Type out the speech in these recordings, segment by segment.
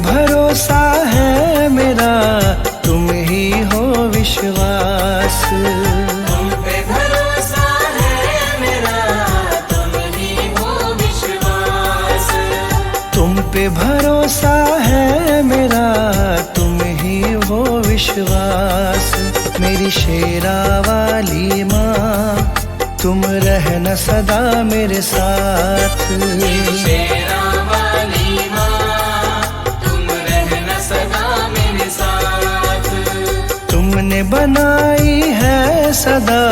भरोसा है मेरा, तुम ही हो विश्वास। तुम पे भरोसा है मेरा, तुम ही हो विश्वास। तुम पे भरोसा है मेरा, तुम ही हो विश्वास। मेरी शेरा वाली माँ, तुम रहना सदा मेरे साथ। मेरी शेरा वाली माँ, तुम रहना सदा मेरे साथ। तुमने बनाई है सदा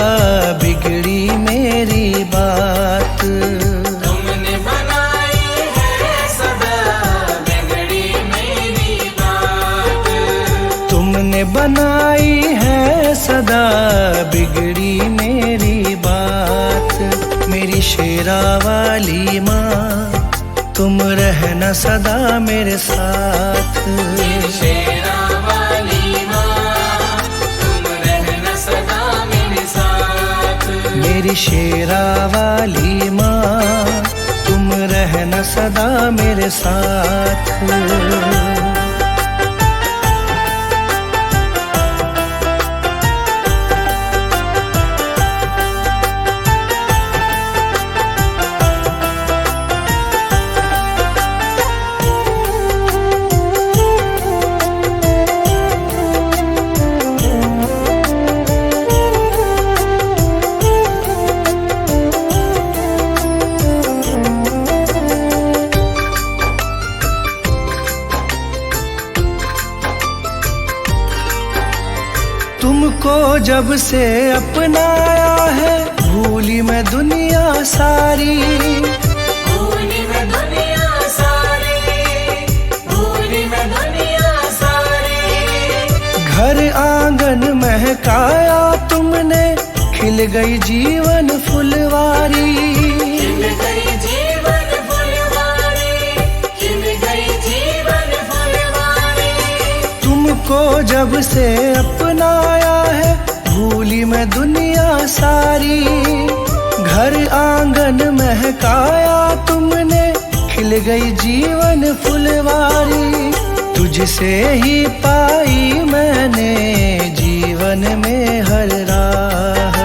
बिगड़ी मेरी बात। तुमने बनाई है सदा बिगड़ी मेरी बात। तुमने बनाई है सदा बिगड़ी मेरी बात। मेरी शेरा वाली माँ, तुम रहना सदा मेरे साथ। मेरी शेरा वाली माँ, तुम रहना सदा मेरे साथ। मेरी शेरा वाली माँ, तुम रहना सदा मेरे साथ। तुमको जब से अपनाया है, भूली मैं दुनिया सारी। भूली मैं दुनिया सारी, भूली मैं दुनिया सारी। घर आंगन महकाया तुमने, खिल गई जीवन फुलवारी। खिल गई जीवन फुलवारी, खिल गई जीवन फुलवारी। तुमको जब से अपनाया है, भूली मैं दुनिया सारी। घर आंगन महकाया तुमने, खिल गई जीवन फुलवारी। तुझसे ही पाई मैंने जीवन में हर राह।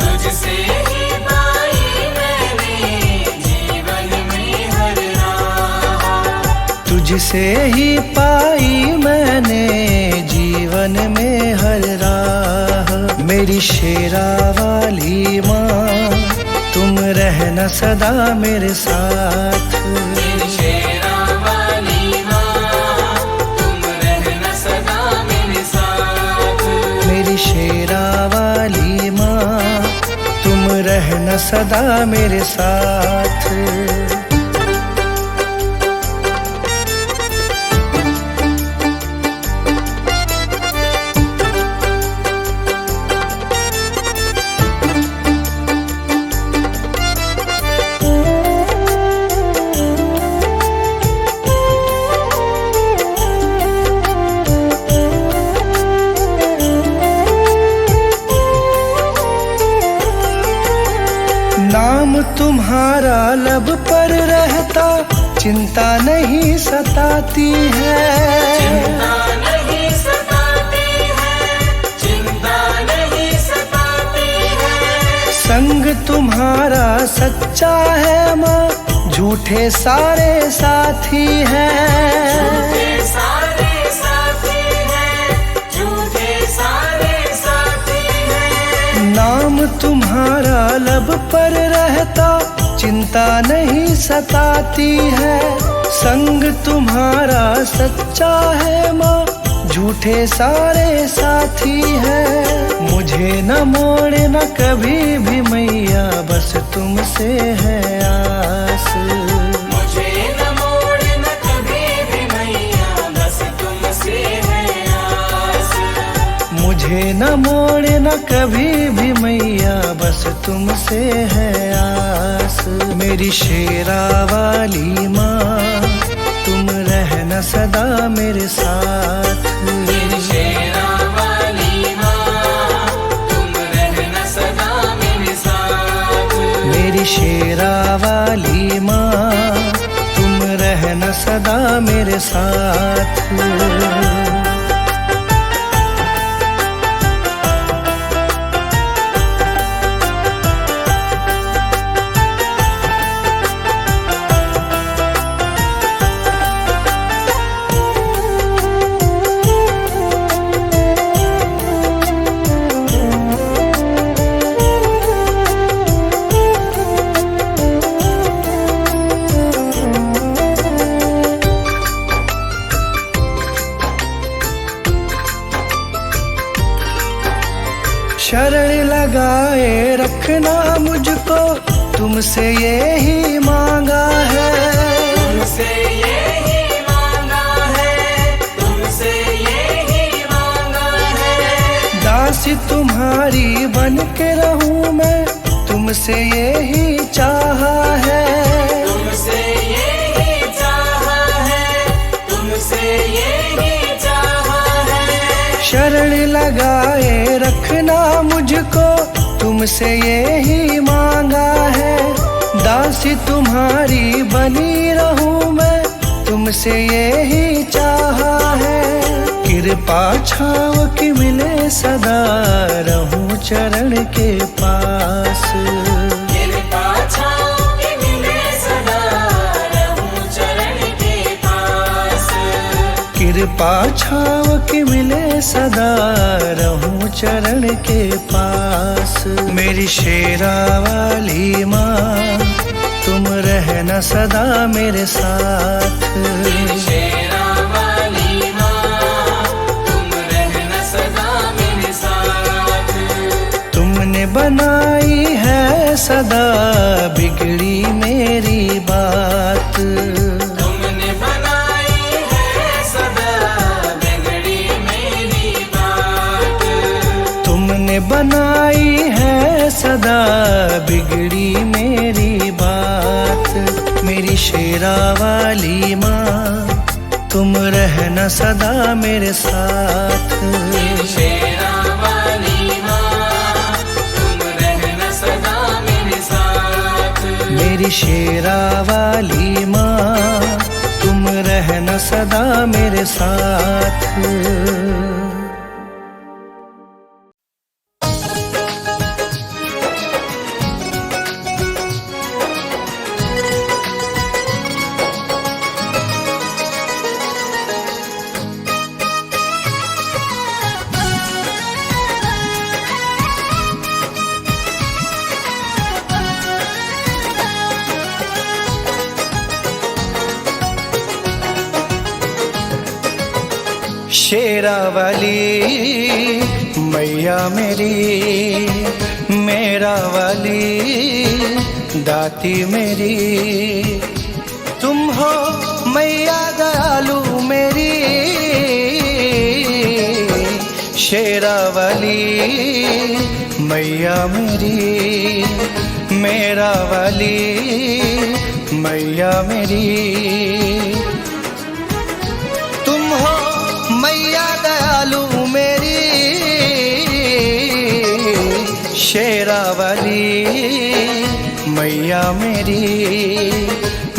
तुझसे ही पाई मैंने जीवन में हर राह। तुझसे ही पाई मैंने जीवन में हर राह। मेरी शेरा वाली माँ, तुम रहना सदा मेरे साथ। मेरी शेरा वाली माँ, तुम रहना सदा मेरे साथ। मेरी शेरा वाली माँ, तुम रहना सदा मेरे साथ। नाम तुम्हारा लब पर रहता, चिंता नहीं सताती है। चिंता नहीं सताती है, चिंता नहीं सताती है। संग तुम्हारा सच्चा है माँ, झूठे सारे साथी हैं। झूठे सारे साथी हैं, झूठे सारे साथी हैं। नाम तुम्हारा लब पर रहता, चिंता नहीं सताती है। संग तुम्हारा सच्चा है माँ, झूठे सारे साथी हैं। मुझे न मोड़ना कभी भी मैया, बस तुमसे है आस। मुझे न मोड़ना कभी भी मैया, बस तुमसे है आस। मुझे न मोड़ना कभी भी मैया, बस तुमसे है आस। मेरी शेरा वाली माँ, तुम रहना सदा मेरे साथ। मेरी शेरा वाली माँ, तुम रहना सदा मेरे साथ। मेरी शेरा वाली माँ, तुम रहना सदा मेरे साथ। शरण लगाए रखना मुझको, तुमसे यही मांगा है। तुमसे यही मांगा है, तुमसे यही मांगा है। दासी तुम्हारी बन के रहूं मैं, तुमसे यही चाहा है। तुमसे यही चाहा है, तुमसे यही चाहा है। शरण लगाए रखना मुझको, तुमसे यही मांगा है। दासी तुम्हारी बनी रहूं मैं, तुमसे यही चाहा है। कृपा छाव की मिले सदा, रहूं चरण के पास। कृपा छाव की मिले सदा, रहूं चरण के पास। कृपा छाव की मिले सदा, रहूं चरण के पास। मेरी शेरा वाली माँ, तुम रहना सदा मेरे साथ। मेरी शेरा वाली माँ, तुम रहना सदा मेरे साथ। तुमने बनाई है सदा बिगड़ी मेरी बात। तुमने बनाई है सदा बिगड़ी मेरी बात। तुमने बनाई है सदा बिगड़ी मेरी बात। मेरी शेरा वाली माँ, तुम रहना सदा मेरे साथ। मेरी शेरा वाली माँ, तुम रहना सदा मेरे साथ। मेरी शेरा वाली माँ, तुम रहना सदा मेरे साथ। शेरा वाली मैया मेरी, मेरा वाली दाती मेरी। तुम हो मैया दयालु मेरी, शेरा वाली मैया मेरी, मेरा वाली मैया मेरी। तुम हो मैया दयालु मेरी, शेरा वाली मैया मेरी,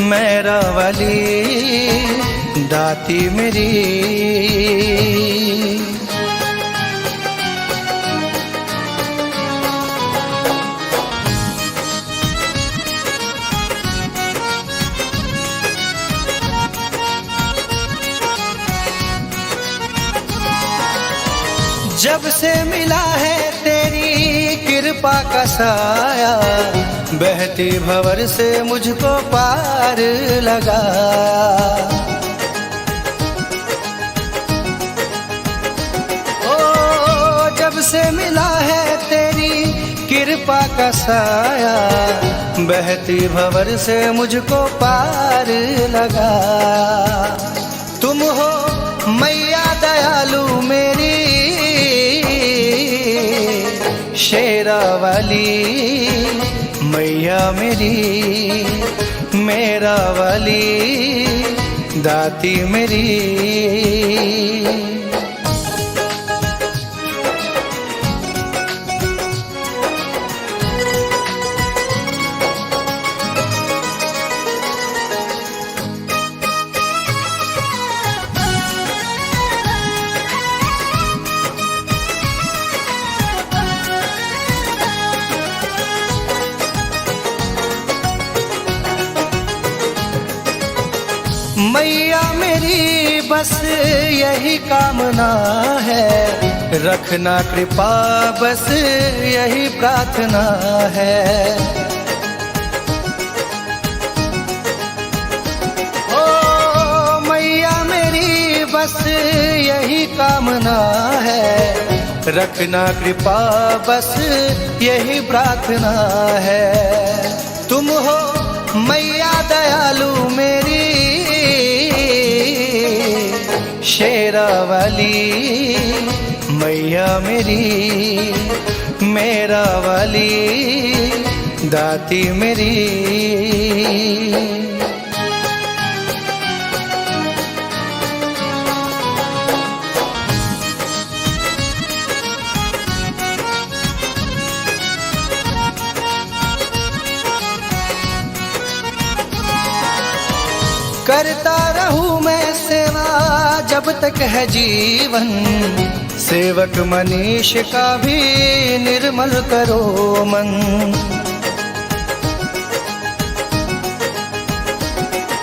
मेरा वाली दाती मेरी। जब से मिला है तेरी कृपा का साया, बहती भंवर से मुझको पार लगा। ओ जब से मिला है तेरी कृपा का साया, बहती भंवर से मुझको पार लगा। तुम हो मैया दयालु मेरी, शेरा वाली मैया मेरी, मेरा वाली दाती मेरी। मैया मेरी बस यही कामना है, रखना कृपा बस यही प्रार्थना है। ओ मैया मेरी बस यही कामना है, रखना कृपा बस यही प्रार्थना है। तुम हो मैया दयालु मेरी, शेरावाली मैया मेरी, मेरा वाली दाती मेरी। करता रहूं मैं सेवा जब तक है जीवन, सेवक मनीष का भी निर्मल करो मन।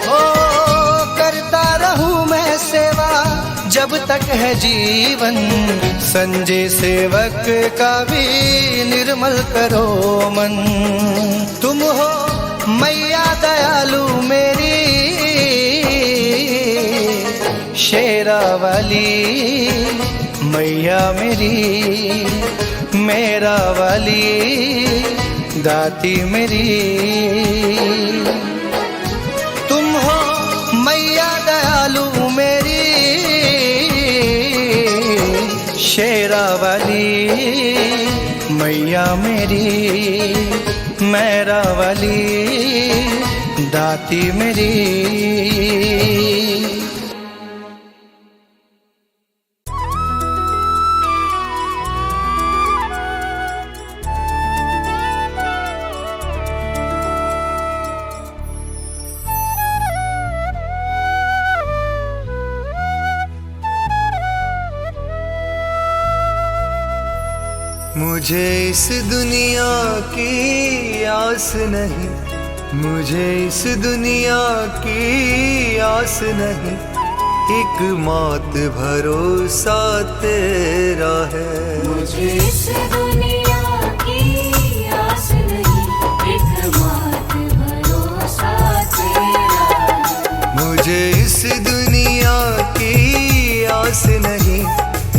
ओ करता रहूं मैं सेवा जब तक है जीवन, संजय सेवक का भी निर्मल करो मन। तुम हो मैया दयालु मेरी, शेरावाली मैया मेरी, मेरा वाली दाती मेरी। तुम हो मैया दयालु मेरी, शेरावाली मैया मेरी, मेरा वाली दाती मेरी। मुझे इस दुनिया की आस नहीं, मुझे इस दुनिया की आस नहीं, एक मात भरोसा तेरा है। मुझे इस दुनिया की आस नहीं, एक मात भरोसा तेरा है। मुझे इस दुनिया की आस नहीं,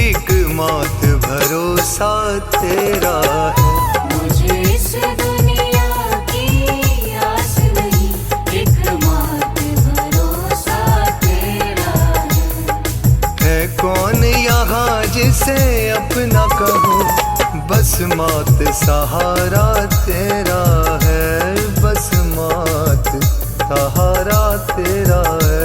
एक मात भरोसा तेरा है। मुझे इस दुनिया की आस नहीं, एक मात भरोसा तेरा है। कौन यहाँ जिसे अपना कहूँ, बस मात सहारा तेरा है, बस मात सहारा तेरा है।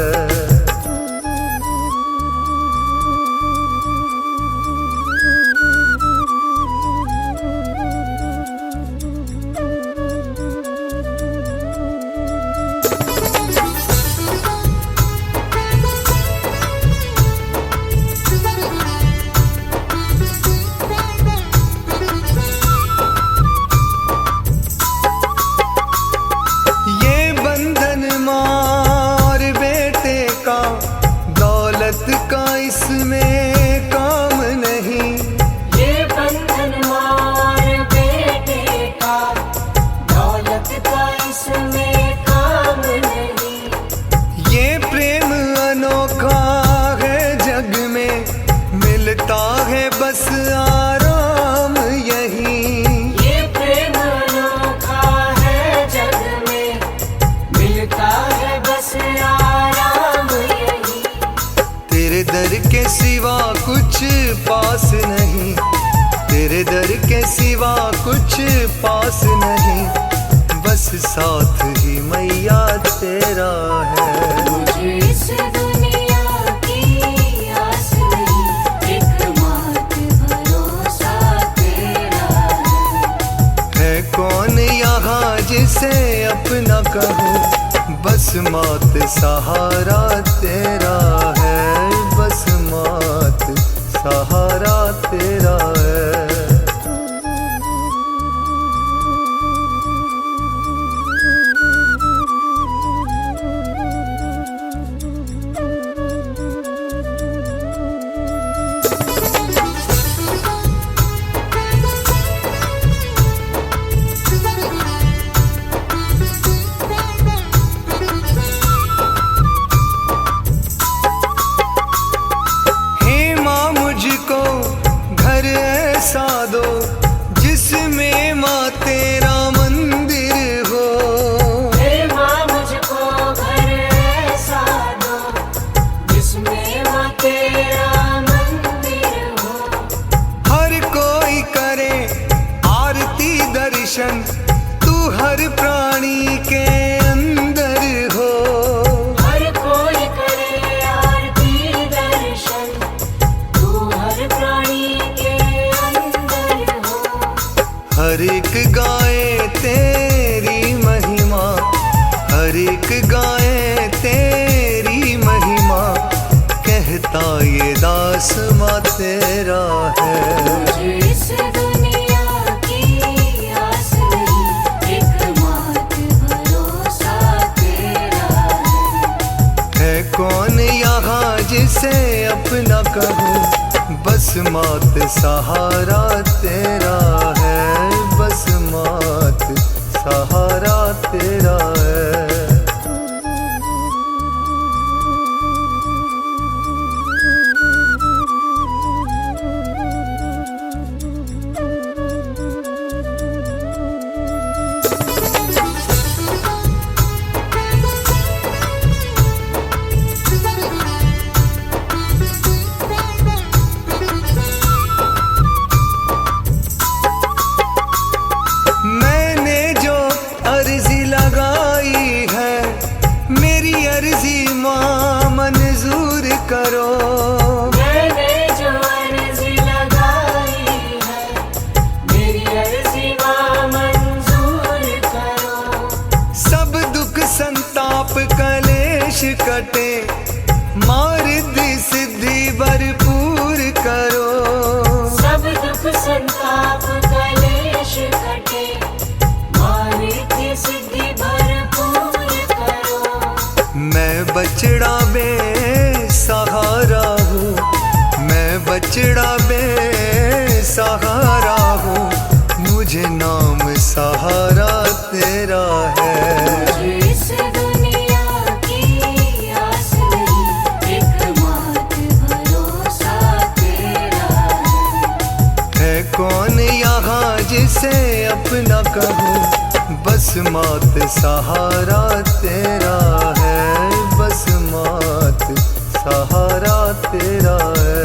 इसमें काम नहीं, ये बंधन मार बेटे का, दौलत का इसमें काम नहीं। ये प्रेम अनोखा है जग में, मिलता है बस आराम यही। ये प्रेम अनोखा है जग में, मिलता है बस आराम यही। तेरे दर के सिवा कुछ पास नहीं, तेरे दर के सिवा कुछ पास नहीं, बस साथ ही मैया तेरा है। मुझे इस दुनिया की आस नहीं, एक मात भरोसा तेरा है। कौन यहाँ जिसे अपना कहूँ, बस मात सहारा तेरा है, बस मात सहारा तेरा है। ये दास माँ तेरा है। मुझे इस दुनिया की आस नहीं, एकमात्र भरोसा तेरा है कौन यहाँ जिसे अपना कहूँ, बस मात सहारा तेरा है, बस मात सहारा तेरा है। मैंने जो अर्जी लगाई है, मेरी अर्जी माँ मंजूर करो। मैंने जो अर्जी लगाई है, मेरी अर्जी माँ मंजूर करो। सब दुख संताप कलेश कटे, मारिद्धि सिद्धि भरपूर करो। सब दुख संताप कलेश कटे, मारिद्धि सिद्धि भरपूर करो। मैं बछड़ा बेसहारा हूँ, मैं बछड़ा बेसहारा हूँ, मुझे नाम सहारा तेरा है। मुझे इस दुनिया की आस नहीं, एकमात्र भरोसा तेरा है कौन यहाँ जिसे अपना कहूँ, बस मात सहारा तेरा है, बस मात सहारा तेरा है।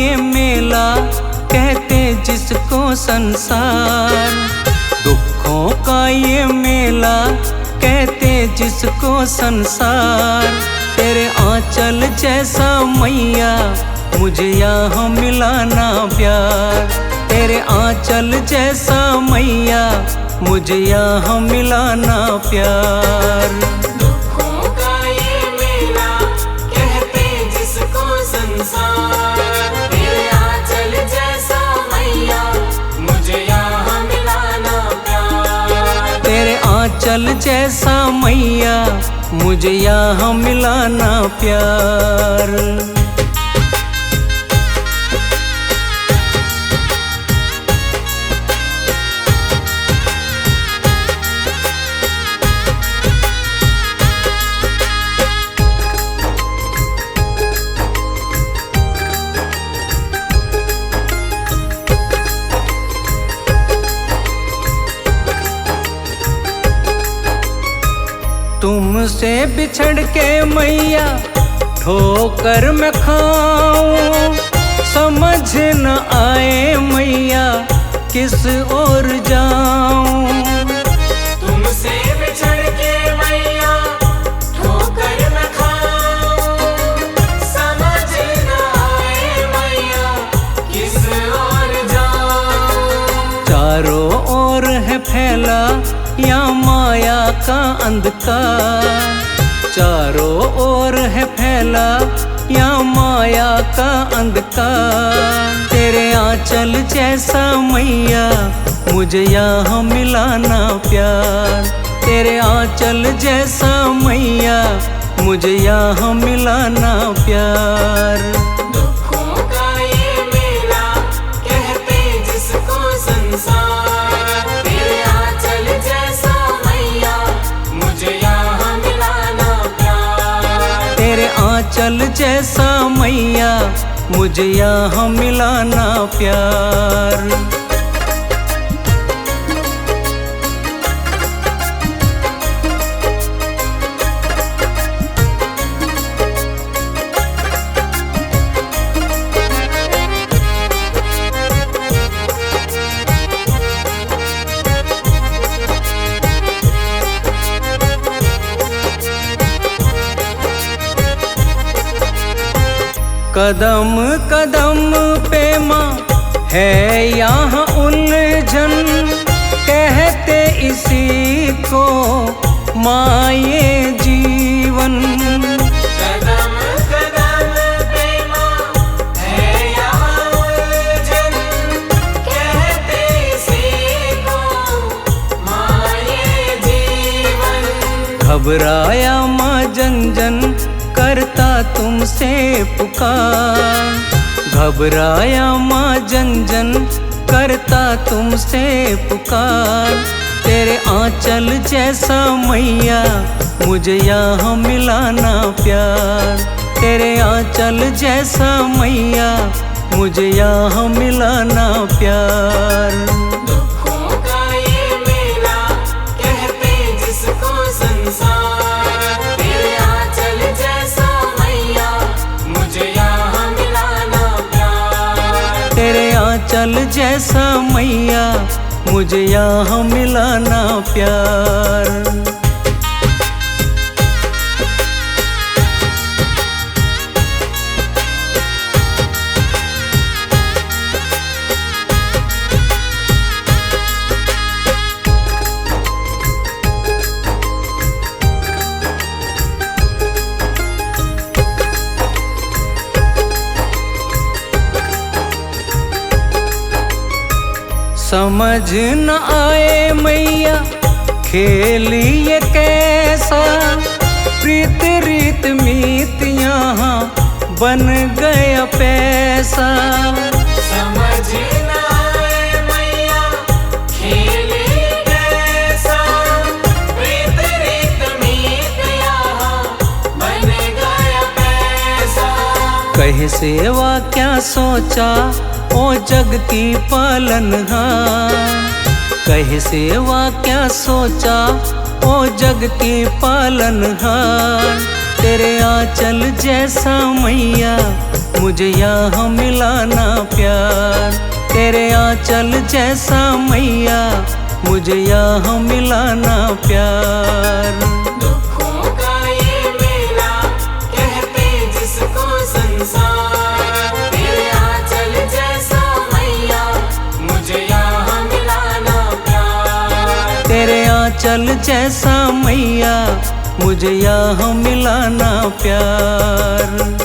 ये मेला कहते जिसको संसार, दुखों का ये मेला कहते जिसको संसार। तेरे आंचल जैसा मैया मुझे यहाँ मिला ना प्यार, तेरे आंचल जैसा मैया मुझे यहाँ मिला ना प्यार। दुखों का ये मेला कहते जिसको संसार, तेरे आंचल जैसा मैया मुझे यहाँ मिला ना प्यार। तेरे आंचल जैसा मैया मुझे यहाँ मिला ना प्यार। तुमसे बिछड़ के मैया ठोकर मैं खाऊं, समझ न आए मैया किस ओर जाऊं। तुमसे बिछड़ के मैया ठोकर मैं खाऊं, समझ न आए मैया किस ओर जाऊं। चारों ओर है फैला या माया का अंधकार, चारों ओर है फैला या माया का अंधकार। तेरे आंचल जैसा मैया मुझे यहाँ मिला ना प्यार, तेरे आंचल जैसा मैया मुझे यहाँ मिला ना प्यार। दुखों का ये मेला कहते जिसको संसार, तेरे आंचल जैसा मैया मुझे यहाँ मिला ना प्यार। तेरे आंचल जैसा मैया मुझे यहाँ मिला ना प्यार। कदम कदम पे माँ है यहाँ उलझन, कहते इसी को माँ ये जीवन। कदम कदम पे माँ है यहाँ उलझन, कहते इसी को माँ ये जीवन। घबराया माँ जन जन करता तुमसे पुकार, घबराया माँ जन जन करता तुमसे पुकार। तेरे आंचल जैसा मैया मुझे यहाँ मिला ना प्यार, तेरे आंचल जैसा मैया मुझे यहाँ मिला ना प्यार। दुखों का ये मेला कहते जिसको संसार, तेरे आंचल जैसा मैया मुझे यहाँ मिला ना प्यार। तेरे आंचल जैसा मैया मुझे यहाँ मिला ना प्यार। समझ न आए मैया खेल ये कैसा, प्रीत रीत मीत यहाँ बन गया पैसा। समझ न आए मैया खेल ये कैसा, प्रीत रीत मीत यहाँ बन गया पैसा। कहे सेवा क्या सोचा ओ जगती पालनहार, कहे सेवा क्या सोचा ओ जगती पालनहार। तेरे आंचल जैसा मैया मुझे यहाँ मिलाना प्यार। तेरे आंचल जैसा मैया मुझे यहाँ मिलाना प्यार। दुखों का ये मेला कहते जिसको संसार, तेरे आंचल जैसा मैया मुझे यहाँ मिलाना प्यार। तेरे आंचल जैसा मैया मुझे यहाँ मिलाना प्यार।